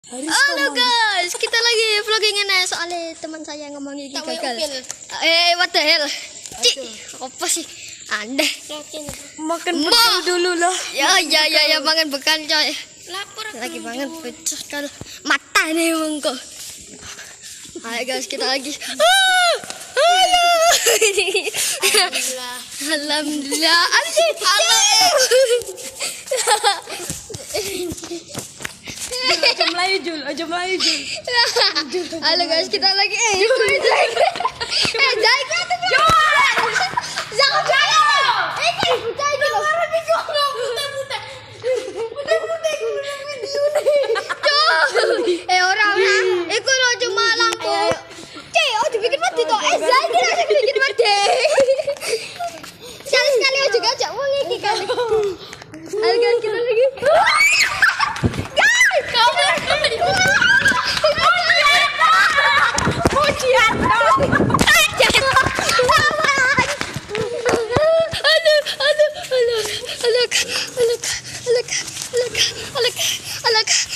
Halo guys, kita lagi vlogging ini soalnya teman saya ngomong gigi gagal. What the hell? Cik, apa sih? Anda Makan bekal dulu lah. ya makan bekal coy. Lapar Lagi banget pecah kalau mata nih emang kok. Ayo guys, kita lagi. Halo. Alhamdulillah. Aja Melayu Jul. Halo guys, kita lagi Jai kata jangan orang iku lo cuma lampu. Oh dibikin mati toh. Zai kira aja bikin mati. Sekali aja gak wong iki kan. Ayo guys, kita lagi.